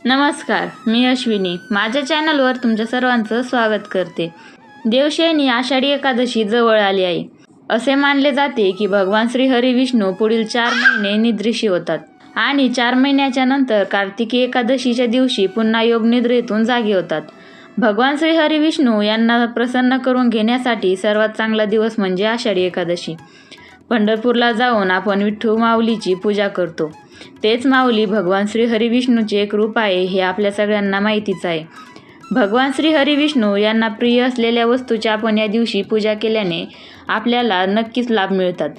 नमस्कार, मी अश्विनी. माझ्या चॅनलवर तुमच्या सर्वांचं स्वागत करते. देवशयनी आषाढी एकादशी जवळ आली आहे. असे मानले जाते की भगवान श्री हरी विष्णू पुढील 4 महिने निद्रिशी होतात आणि 4 महिन्याच्या नंतर कार्तिकी एकादशीच्या दिवशी पुन्हा योगनिद्रेतून जागे होतात. भगवान श्री हरी विष्णू यांना प्रसन्न करून घेण्यासाठी सर्वात चांगला दिवस म्हणजे आषाढी एकादशी. पंढरपूरला जाऊन आपण विठ्ठल माऊलीची पूजा करतो. तेच माऊली भगवान श्री हरी विष्णूचे एक रूप आहे हे आपल्या सगळ्यांना माहितीच आहे. भगवान श्री हरी विष्णू यांना प्रिय असलेल्या वस्तूची आपण या दिवशी पूजा केल्याने आपल्याला नक्कीच लाभ मिळतात.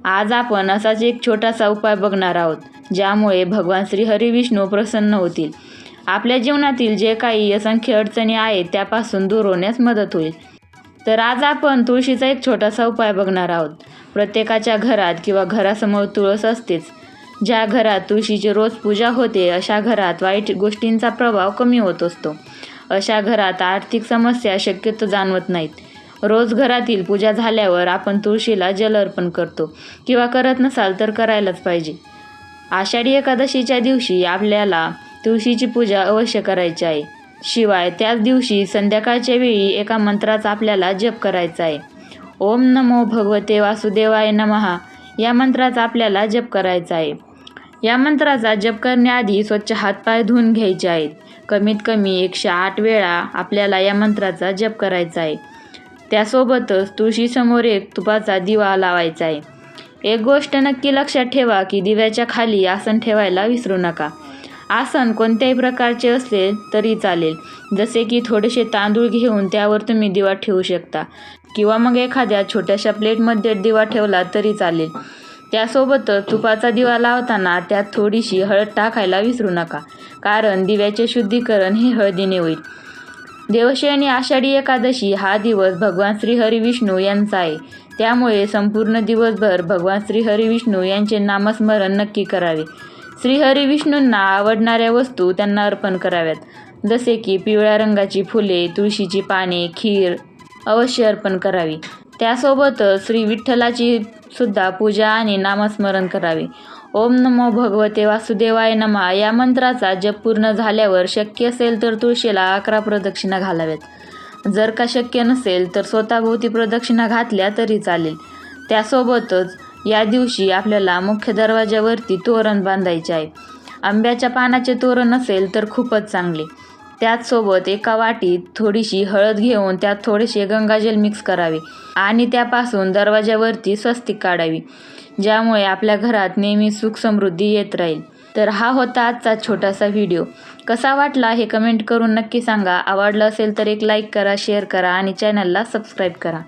आज आपण असाच एक छोटासा उपाय बघणार आहोत ज्यामुळे भगवान श्री हरी विष्णू प्रसन्न होतील. आपल्या जीवनातील जे काही असंख्य अडचणी आहेत त्यापासून दूर होण्यास मदत होईल. तर आज आपण तुळशीचा एक छोटासा उपाय बघणार आहोत. प्रत्येकाच्या घरात किंवा घरासमोर तुळस असतेच. ज्या घरात तुळशीची रोज पूजा होते अशा घरात वाईट गोष्टींचा प्रभाव कमी होत असतो. अशा घरात आर्थिक समस्या शक्यतो जाणवत नाहीत. रोज घरातील पूजा झाल्यावर आपण तुळशीला जल अर्पण करतो किंवा करत नसाल तर करायलाच पाहिजे. आषाढी एकादशीच्या दिवशी आपल्याला तुळशीची पूजा अवश्य करायची आहे. शिवाय त्याच दिवशी संध्याकाळच्या वेळी एका मंत्राचा आपल्याला जप करायचा आहे. ओम नमो भगवते वासुदेवाय नमः या मंत्राचा आपल्याला जप करायचा आहे. या मंत्राचा जप करण्याआधी स्वच्छ हातपाय धुवून घ्यायचे आहेत. कमीत कमी 108 वेळा आपल्याला या मंत्राचा जप करायचा आहे. त्यासोबतच तुळशीसमोर एक तुपाचा दिवा लावायचा आहे. एक गोष्ट नक्की लक्षात ठेवा की दिव्याच्या खाली आसन ठेवायला विसरू नका. आसन कोणत्याही प्रकारचे असले तरी चालेल. जसे की थोडेसे तांदूळ घेऊन त्यावर तुम्ही दिवा ठेवू शकता किंवा मग एखाद्या छोट्याशा प्लेटमध्ये दिवा ठेवला तरी चालेल. त्यासोबतच तुपाचा दिवा लावताना त्यात थोडीशी हळद टाकायला विसरू नका, कारण दिव्याचे शुद्धीकरण हे हळदीने होईल. देवशयनी आषाढी एकादशी हा दिवस भगवान श्री हरी विष्णू यांचा आहे. त्यामुळे संपूर्ण दिवसभर भगवान श्री हरी विष्णू यांचे नामस्मरण नक्की करावे. श्री हरी विष्णूंना आवडणाऱ्या वस्तू त्यांना अर्पण कराव्यात. जसे की पिवळ्या रंगाची फुले, तुळशीची पाने, खीर अवश्य अर्पण करावी. त्यासोबतच श्री विठ्ठलाची सुद्धा पूजा आणि नामस्मरण करावे. ओम नमो भगवते वासुदेवाय नमः या मंत्राचा जप पूर्ण झाल्यावर शक्य असेल तर तुळशीला 11 प्रदक्षिणा घालाव्यात. जर का शक्य नसेल तर स्वतःभोवती प्रदक्षिणा घातल्या तरी चालेल. त्यासोबतच या दिवशी आपल्याला मुख्य दरवाजावरती तोरण बांधायचे आहे. आंब्याच्या पानाचे तोरण असेल तर खूपच चांगले. त्याचसोबत एका वाटीत थोडीशी हळद घेऊन त्यात थोडेसे गंगाजल मिक्स करावे आणि त्यापासून दरवाजावरती स्वस्तिक काढावी, ज्यामुळे आपल्या घरात नेहमी सुख समृद्धी येत राहील. तर हा होता आजचा छोटासा व्हिडिओ. कसा वाटला हे कमेंट करून नक्की सांगा. आवडलं असेल तर एक लाईक करा, शेअर करा आणि चॅनलला सबस्क्राईब करा.